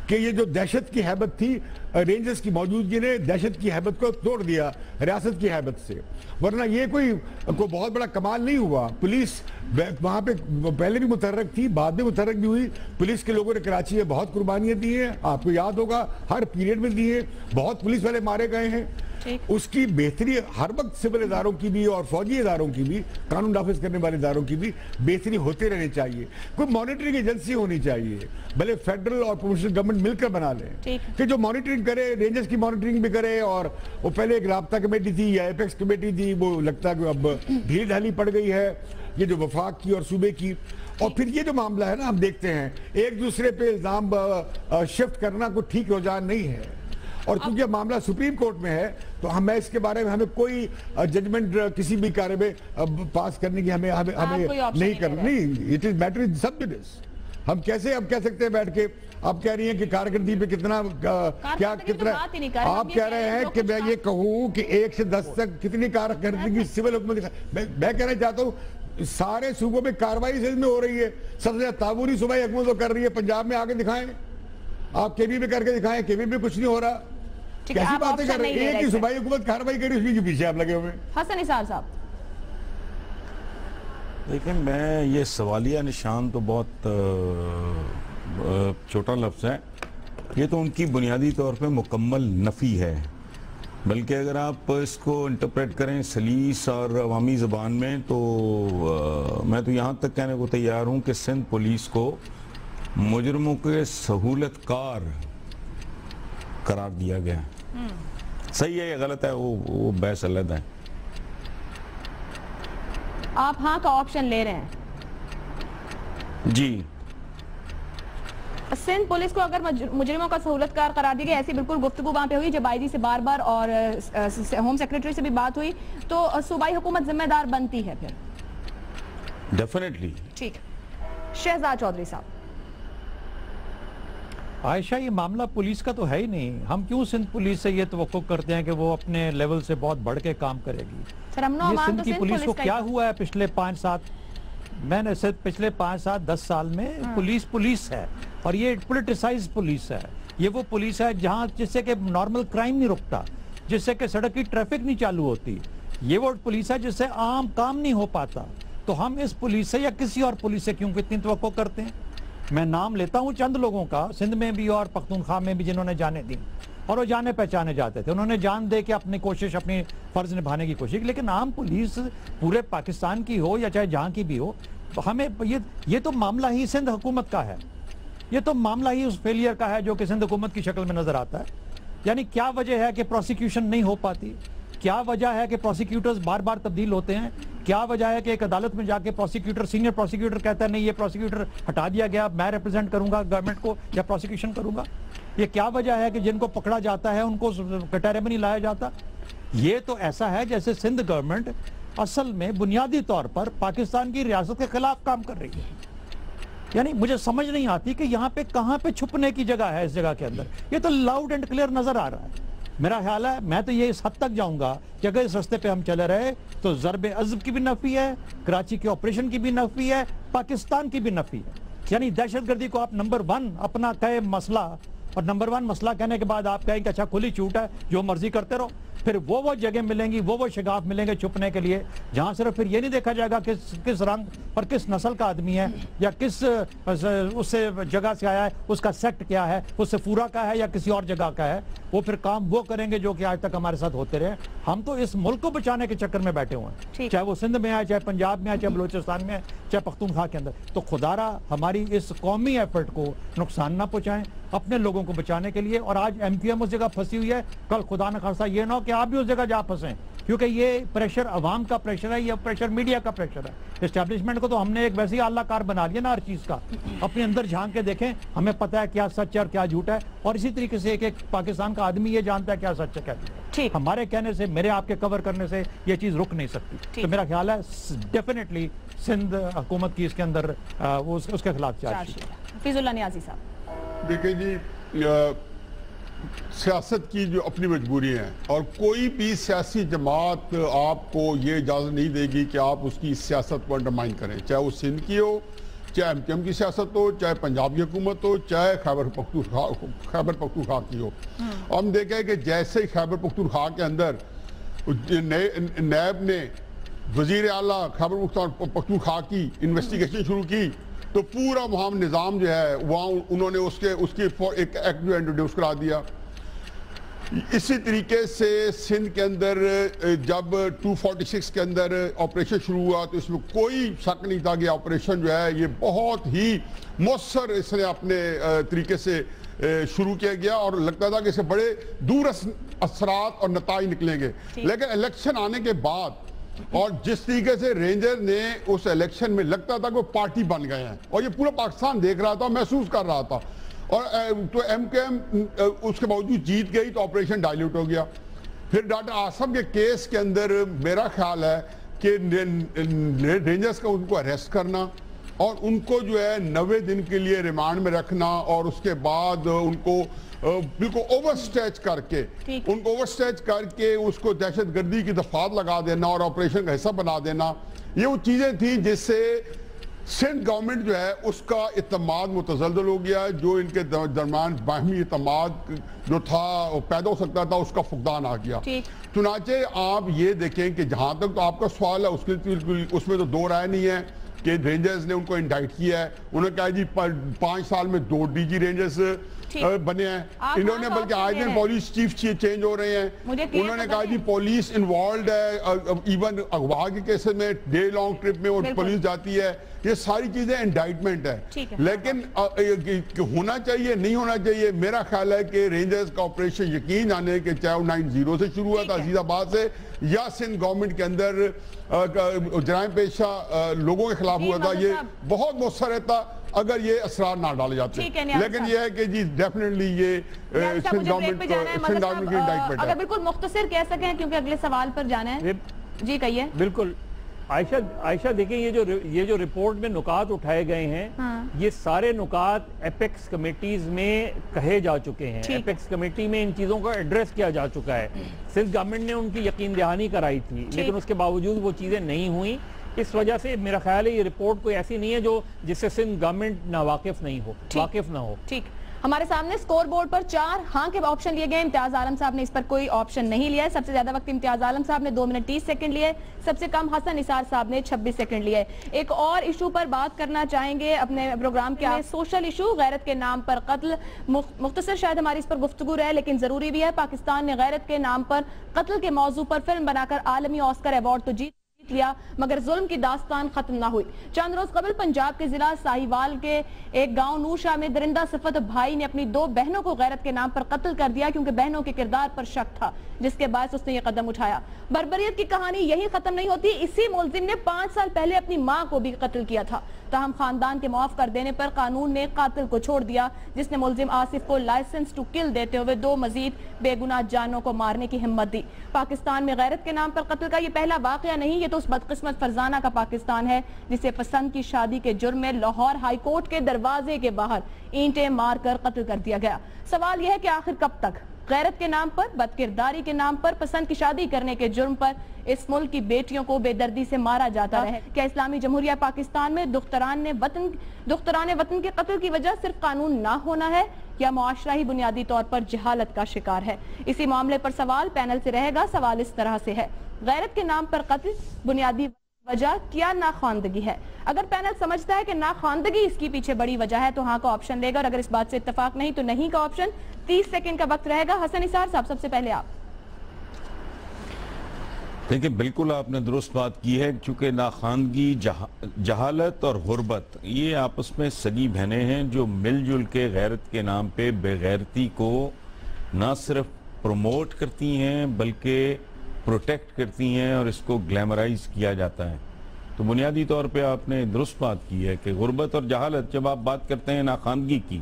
کہ یہ جو دہشت کی ہیبت تھی، رینجرز کی موجودگی نے دہشت کی ہیبت کو توڑ دیا ریاست کی ہیبت سے، ورنہ یہ کوئی بہت بڑا کمال نہیں ہوا۔ پولیس وہاں پہ پہلے بھی متحرک تھی، بعد میں متحرک بھی ہوئی، پولیس کے لوگوں نے کراچی میں بہت قربانیاں دی ہیں، آپ کو یاد ہوگا ہر پیریڈ میں دی ہیں، بہت پولیس والے مارے گئے ہیں۔ اس کی بہتری ہر وقت سول اداروں کی بھی اور فوجی اداروں کی بھی، قانون نافذ کرنے والے اداروں کی بھی بہتری ہوتے رہنے چاہیے۔ کوئی مانیٹرنگ ایجنسی ہونی چاہیے، بھلے فیڈرل اور پروونشل گورنمنٹ مل کر بنا لیں کہ جو مانیٹرنگ کرے، رینجرز کی مانیٹرنگ بھی کرے۔ اور وہ پہلے ایک رابطہ کمیٹی تھی یا ایپیکس کمیٹی تھی، وہ لگتا ہے کہ اب ڈھیلی ڈھالی پڑ گئی ہے، یہ جو وفاق کی اور صوبے کی۔ اور پھر یہ جو معاملہ ہے نا، ہم دیکھتے ہیں ایک دوسرے پہ الزام شفٹ کرنا کوئی ٹھیک رجحان نہیں ہے، اور کیونکہ معاملہ سپریم کورٹ میں ہے تو ہمیں اس کے بارے میں ہمیں کوئی ججمنٹ کسی بھی کارے میں پاس کرنے کی ہمیں نہیں کرنا، نہیں، اٹ از میٹر ان سب جڈس۔ ہم کیسے اب کہہ سکتے ہیں بیٹھ کے، آپ کہہ رہی ہیں کہ کارکردگی پہ کتنا کیا کتنا، آپ کہہ رہے ہیں کہ میں یہ کہوں کہ 1 سے 10 تک کتنی کارکردگی سول حکومت، میں کہنا چاہتا ہوں سارے صوبوں میں کارروائی سندھ میں ہو رہی ہے، سب سے زیادہ تعاونی صوبائی حکومت وہ کر رہی ہے۔ پنجاب میں آگے دکھائیں، آپ کے بھی میں کر کے دکھائیں، کے بھی میں کچھ نہیں ہو رہا، کیسی باتیں کر رہے ہیں؟ ایک ہی صوبائی حکومت کارروائی کری، اس کے پیچھے آپ لگے ہوئے ہیں۔ حسن نثار صاحب۔ دیکھیں میں یہ سوالیہ نشان تو بہت چھوٹا لفظ ہے، یہ تو ان کی بنیادی طور پہ مکمل نفی ہے، بلکہ اگر آپ اس کو انٹرپریٹ کریں سلیس اور عوامی زبان میں تو میں تو یہاں تک کہنے کو تیار ہوں کہ سندھ پولیس کو مجرموں کے سہولت کار قرار دیا گیا۔ صحیح ہے یا غلط ہے وہ بحث علیحدہ ہے۔ آپ ہاں کا آپشن لے رہے ہیں؟ جی سندھ پولیس کو اگر مجرموں کا سہولت کار قرار دی گئی، ایسی بالکل گفتگو وہاں پہ ہوئی جب آئی جی سے بار بار اور ہوم سیکریٹری سے بھی بات ہوئی، تو صوبائی حکومت ذمہ دار بنتی ہے پھر؟ ڈیفینیٹلی۔ ٹھیک، شہزاد چودھری صاحب۔ عائشہ یہ معاملہ پولیس کا تو ہے ہی نہیں، ہم کیوں سندھ پولیس سے یہ توقع کرتے ہیں کہ وہ اپنے لیول سے بہت بڑھ کے کام کرے گی؟ یہ سندھ کی پولیس کو کیا ہوا ہے پچھلے 5-7 میں نے صرف پچھلے 5-7-10 سال میں پولیس ہے، اور یہ پولیٹیسائز پولیس ہے۔ یہ وہ پولیس ہے جہاں جس سے کہ نارمل کرائم نہیں رکتا، جس سے کہ سڑک کی ٹریفک نہیں چالو ہوتی۔ یہ وہ پولیس ہے جس سے عام کام نہیں ہو پاتا۔ تو ہم اس پولیس سے یا کسی اور پولیس سے کیوں اتنی توقع کرتے ہیں؟ میں نام لیتا ہوں چند لوگوں کا، سندھ میں بھی اور پختونخوا میں بھی، جنہوں نے جانیں دی اور وہ جانے پہچانے جاتے تھے، انہوں نے جان دے کے اپنی کوشش، اپنی فرض نبھانے کی کوشش، لیکن عام پولیس پورے پاکستان کی ہو یا چاہے جہاں کی بھی ہو، ہمیں یہ تو معاملہ ہی سندھ حکومت کا ہے، یہ تو معاملہ ہی اس فیلئر کا ہے جو کہ سندھ حکومت کی شکل میں نظر آتا ہے۔ یعنی کیا وجہ ہے کہ پروسیکیوشن نہیں ہو پاتی؟ کیا وجہ ہے کہ پروسیکیوٹرز بار بار تبدیل ہوتے ہیں؟ کیا وجہ ہے کہ ایک عدالت میں جا کے پروسیکیوٹر، سینئر پروسیکیوٹر کہتا ہے نہیں یہ پروسیکیوٹر ہٹا دیا گیا، میں ریپرزینٹ کروں گا گورنمنٹ کو یا پروسیکیوشن کروں گا؟ یہ کیا وجہ ہے کہ جن کو پکڑا جاتا ہے ان کو کٹہرے میں نہیں لایا جاتا؟ یہ تو ایسا ہے جیسے سندھ گورنمنٹ اصل میں بنیادی طور پر پاکستان کی ریاست کے خلاف کام کر رہی ہے۔ یعنی مجھے سمجھ نہیں آتی کہ یہاں پہ کہاں پہ چھپنے کی جگہ ہے اس جگہ کے اندر۔ یہ تو لاؤڈ اینڈ کلیئر نظر آ رہا ہے۔ میرا خیال ہے میں تو یہ اس حد تک جاؤں گا کہ اگر اس رستے پہ ہم چلے رہے تو ضرب عضب کی بھی نفی ہے، کراچی کے آپریشن کی بھی نفی ہے، پاکستان کی بھی نفی ہے۔ یعنی دہشت گردی کو آپ نمبر 1 اپنا کہے مسئلہ، اور نمبر 1 مسئلہ کہنے کے بعد آپ کہیں کہ اچھا کھلی چھوٹ ہے جو مرضی کرتے رہو، پھر وہ جگہ ملیں گی، وہ شگاف ملیں گے چھپنے کے لیے، جہاں صرف پھر یہ نہیں دیکھا جائے گا کس رنگ اور کس نسل کا آدمی ہے، یا کس اس سے جگہ سے آیا ہے، اس کا سیکٹ کیا ہے، اس سے پورا کا ہے یا کسی اور جگہ کا ہے۔ وہ پھر کام وہ کریں گے جو کہ آج تک ہمارے ساتھ ہوتے رہے۔ ہم تو اس ملک کو بچانے کے چکر میں بیٹھے ہوئے ہیں، چاہے وہ سندھ میں ہے، چاہے پنجاب میں ہے، چاہے بلوچستان میں ہے، چاہے پختونخوا کے اندر۔ تو خدا را ہماری اس قومی ایفرٹ کو نقصان نہ پہنچائیں اپنے لوگوں کو بچانے کے لیے۔ اور آج ایم کیو ایم اس جگہ پھنسی ہوئی ہے، کل خدا نہ خاصہ یہ نہ ہو کہ آپ بھی اس جگہ جا پھنسیں، کیونکہ یہ پریشر عوام کا پریشر ہے، یہ پریشر میڈیا کا پریشر ہے۔ اسٹیبلشمنٹ کو تو ہم نے ایک ویسے ہی اعلیٰ کار بنا لیا نا ہر چیز کا۔ اپنے اندر جھانک کے دیکھیں، ہمیں پتہ ہے کیا سچ ہے اور کیا جھوٹ ہے، اور اسی طریقے سے ایک پاکستان کا آدمی یہ جانتا ہے کیا سچ ہے کیا جھوٹ ہے۔ ہمارے کہنے سے، میرے آپ کے کور کرنے سے یہ چیز رک نہیں سکتی۔ تو میرا خیال ہے ڈیفینیٹلی سندھ حکومت کی اس کے اندر اس کے خلاف چارج شیٹ۔ حفیظ اللہ نیازی صاحب۔ دیکھیں جی، سیاست کی جو اپنی مجبوری ہیں، اور کوئی بھی سیاسی جماعت آپ کو یہ اجازت نہیں دے گی کہ آپ اس کی سیاست کو انڈرمائن کریں، چاہے وہ سندھ کی ہو، چاہے ایم کیو ایم کی سیاست ہو، چاہے پنجاب کی حکومت ہو، چاہے خیبر پختونخوا کی ہو۔ ہم دیکھیں کہ جیسے ہی خیبر پختونخوا کے اندر نیب نے وزیر اعلیٰ خیبر پختونخوا کی انویسٹیگیشن شروع کی، تو پورا وہاں نظام جو ہے وہاں انہوں نے اس کی ایک ایکٹ جو انٹروڈیوس کرا دیا۔ اسی طریقے سے سندھ کے اندر جب 246 کے اندر آپریشن شروع ہوا تو اس میں کوئی شک نہیں تھا کہ آپریشن جو ہے یہ بہت ہی مؤثر اس نے اپنے طریقے سے شروع کیا گیا، اور لگتا تھا کہ اس سے بڑے دور اثرات اور نتائج نکلیں گے۔ لیکن الیکشن آنے کے بعد اور جس طریقے سے رینجر نے اس الیکشن میں لگتا تھا کہ وہ پارٹی بن گئے ہیں، اور یہ پورا پاکستان دیکھ رہا تھا، محسوس کر رہا تھا، اور تو ایم کیو ایم اس کے باوجود جیت گئی تو آپریشن ڈائلیوٹ ہو گیا۔ پھر ڈاکٹر عاصم کے کیس کے اندر میرا خیال ہے کہ رینجرز کا ان کو اریسٹ کرنا اور ان کو جو ہے 90 دن کے لیے ریمانڈ میں رکھنا، اور اس کے بعد ان کو بالکل اوور سٹیچ کر کے اس کو دہشت گردی کی دفعات لگا دینا اور آپریشن کا حصہ بنا دینا، یہ وہ چیزیں تھیں جس سے سندھ گورنمنٹ جو ہے اس کا اعتماد متزلزل ہو گیا، جو ان کے درمیان باہمی اعتماد جو تھا پیدا ہو سکتا تھا اس کا فقدان آ گیا۔ چنانچہ آپ یہ دیکھیں کہ جہاں تک تو آپ کا سوال ہے اس میں تو دو رائے نہیں ہے کہ رینجرز نے ان کو انڈائٹ کیا ہے، انہوں نے کہا جی 5 سال میں 2 ڈی جی رینجرز بنے ہیں، انہوں نے بلکہ آج دن پولیس چیف چینج ہو رہے ہیں، انہوں نے کہا جی پولیس انوالوڈ ہے، ایون اغوا کے کیسز میں ڈے لانگ ٹرپ میں پولیس جاتی ہے، یہ ساری چیزیں انڈائٹمنٹ ہے۔ لیکن ہونا چاہیے نہیں ہونا چاہیے، میرا خیال ہے کہ رینجرز کا آپریشن یقین جانے کہ چاہے وہ 90 سے شروع ہوا تھا عزیز آباد سے، یا سندھ گورنمنٹ کے اندر جرائم پیشہ لوگوں کے خلاف ہوا تھا، یہ بہت مؤثر رہتا اگر یہ اسرار نہ ڈالے جاتے، لیکن یہ ہے کہ جی ڈیفینیٹلی یہ سندھ گورنمنٹ کی انڈائٹمنٹ ہے۔ اگر بالکل مختصر کہہ سکیں کیونکہ اگلے سوال پر جانا ہے، جی کہیے۔ بالکل عائشہ دیکھیں یہ جو رپورٹ میں نکات اٹھائے گئے ہیں یہ سارے نکات ایپیکس کمیٹیز میں کہے جا چکے ہیں، ایپیکس کمیٹی میں ان چیزوں کا ایڈریس کیا جا چکا ہے، سندھ گورنمنٹ نے ان کی یقین دہانی کرائی تھی لیکن اس کے باوجود وہ چیزیں نہیں ہوئیں، اس وجہ سے میرا خیال ہے یہ رپورٹ کوئی ایسی نہیں ہے جس سے سندھ گورنمنٹ واقف نہ ہو۔ ٹھیک، ہمارے سامنے سکور بورڈ پر 4 ہاں کے آپشن لیے گئے، امتیاز عالم صاحب نے اس پر کوئی آپشن نہیں لیا ہے، سب سے زیادہ وقت امتیاز عالم صاحب نے 2 منٹ 30 سیکنڈ لیے، سب سے کم حسن نثار صاحب نے 26 سیکنڈ لیے۔ ایک اور ایشو پر بات کرنا چاہیں گے اپنے پروگرام کے سوشل ایشو، غیرت کے نام پر قتل، مختصر شاید ہماری اس پر گفتگو رہے لیکن ضروری بھی ہے۔ پاکستان نے غیرت کے نام پر قتل کے موضوع پر فلم بنا کر عالمی آسکر ایوارڈ تو جیت لیا مگر ظلم کی داستان ختم نہ ہوئی۔ چند روز قبل پنجاب کے ضلع ساہیوال کے ایک گاؤں نوشا میں درندہ صفت بھائی نے اپنی 2 بہنوں کو غیرت کے نام پر قتل کر دیا کیونکہ بہنوں کے کردار پر شک تھا جس کے باعث اس نے یہ قدم اٹھایا۔ بربریت کی کہانی یہی ختم نہیں ہوتی، اسی ملزم نے 5 سال پہلے اپنی ماں کو بھی قتل کیا تھا، تاہم خاندان کے معاف کر دینے پر قانون نے قاتل کو چھوڑ دیا جس نے ملزم آصف کو لائسنس ٹو کل دیتے ہوئے 2 مزید بے گناہ جانوں کو مارنے کی ہمت دی۔ پاکستان میں غیرت کے نام پر قتل کا یہ پہلا واقعہ نہیں، یہ تو اس بدقسمت فرزانہ کا پاکستان ہے جسے پسند کی شادی کے جرم میں لاہور ہائی کورٹ کے دروازے کے باہر اینٹیں مار کر قتل کر دیا گیا۔ سوال یہ ہے کہ آخر کب تک غیرت کے نام پر، بدکرداری کے نام پر، پسند کی شادی کرنے کے جرم پر اس ملک کی بیٹیوں کو بے دردی سے مارا جاتا رہے؟ کیا اسلامی جمہوریہ پاکستان میں دختران وطن کے قتل کی وجہ صرف قانون نہ ہونا ہے یا معاشرہ ہی بنیادی طور پر جہالت کا شکار ہے؟ اسی معاملے پر سوال پینل سے رہے گا۔ سوال اس طرح سے ہے، غیرت کے نام پر قتل بنیادی وجہ کیا ناخواندگی ہے؟ اگر پینل سمجھتا ہے کہ ناخواندگی اس کی پیچھے بڑی وجہ ہے تو ہاں کا آپشن لے گا، اور اگر اس بات سے اتفاق نہیں تو نہیں کا آپشن۔ 30 سیکنڈ کا وقت رہے گا۔ حسن نثار صاحب سب سے پہلے آپ۔ دیکھیں بالکل آپ نے درست بات کی ہے، چونکہ ناخواندگی، جہالت اور غربت یہ آپس میں سگی بہنیں ہیں جو مل جل کے غیرت کے نام پہ بے غیرتی کو نہ صرف پروموٹ کرتی ہیں بلکہ پروٹیکٹ کرتی ہیں اور اس کو گلیمرائز کیا جاتا ہے۔ تو بنیادی طور پہ آپ نے درست بات کی ہے کہ غربت اور جہالت، جب آپ بات کرتے ہیں ناخواندگی کی،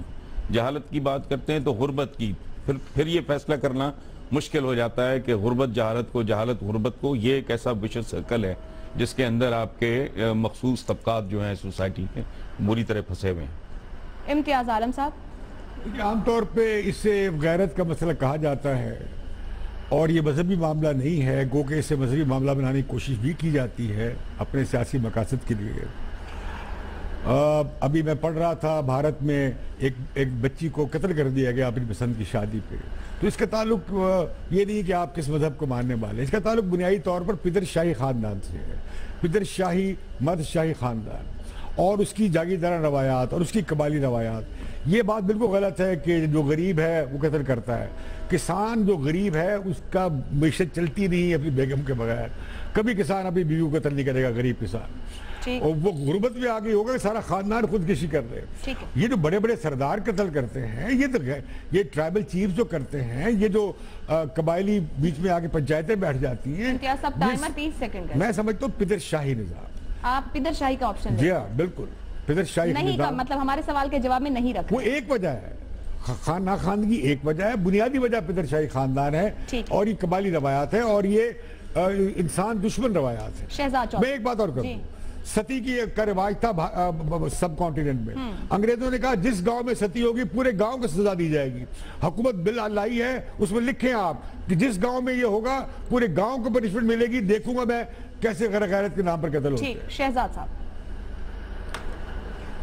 جہالت کی بات کرتے ہیں تو غربت کی، پھر یہ فیصلہ کرنا مشکل ہو جاتا ہے کہ غربت جہالت کو، جہالت غربت کو، یہ ایک ایسا وشس سرکل ہے جس کے اندر آپ کے مخصوص طبقات جو ہیں سوسائٹی کے بری طرح پھنسے ہوئے ہیں۔ امتیاز عالم صاحب۔ عام طور پہ اس سے غیرت کا مسئلہ کہا جاتا ہے اور یہ مذہبی معاملہ نہیں ہے، گو کہ اسے مذہبی معاملہ بنانے کی کوشش بھی کی جاتی ہے اپنے سیاسی مقاصد کے لیے۔ ابھی میں پڑھ رہا تھا بھارت میں ایک بچی کو قتل کر دیا گیا اپنی پسند کی شادی پہ، تو اس کا تعلق یہ نہیں کہ آپ کس مذہب کو ماننے والے، اس کا تعلق بنیادی طور پر پدر شاہی خاندان سے ہے، پدر شاہی مرد شاہی خاندان اور اس کی جاگیردارانہ روایات اور اس کی قبائلی روایات۔ یہ بات بالکل غلط ہے کہ جو غریب ہے وہ قتل کرتا ہے۔ کسان جو غریب ہے اس کا معیشت چلتی نہیں اپنی بیگم کے بغیر، کبھی کسان اپنی بیوی کو قتل نہیں کرے گا غریب کسان، اور وہ غربت میں آگے ہوگا کہ سارا خاندان خودکشی کر رہے ہیں۔ یہ جو بڑے بڑے سردار قتل کرتے ہیں، یہ ٹرائبل چیف جو کرتے ہیں، یہ جو قبائلی بیچ میں آگے پنچایتیں بیٹھ جاتی ہیں، میں سمجھتا ہوں پدر شاہی نظام۔ آپ پدر شاہی کا آپشن جی ہاں بالکل، پدر شاہی نہیں کا مطلب ہمارے سوال کے جواب میں نہیں رکھا، وہ ایک وجہ ہے، ناخواندگی ایک وجہ ہے، بنیادی وجہ پدر شاہی خاندان ہے اور یہ قبائلی روایات ہے اور یہ انسان دشمن روایات ہے۔ شہزاد میں ایک بات اور کروں، ستی کی کا رواج تھا سب کانٹیننٹ میں، انگریزوں نے کہا جس گاؤں میں ستی ہوگی پورے گاؤں کو سزا دی جائے گی، حکومت بل لائی ہے اس میں لکھیں آپ کہ جس گاؤں میں یہ ہوگا پورے گاؤں کو پنشمنٹ ملے گی، دیکھوں گا میں کیسے غیرت کے نام پر قتل ہوتے ہیں۔ شہزاد صاحب۔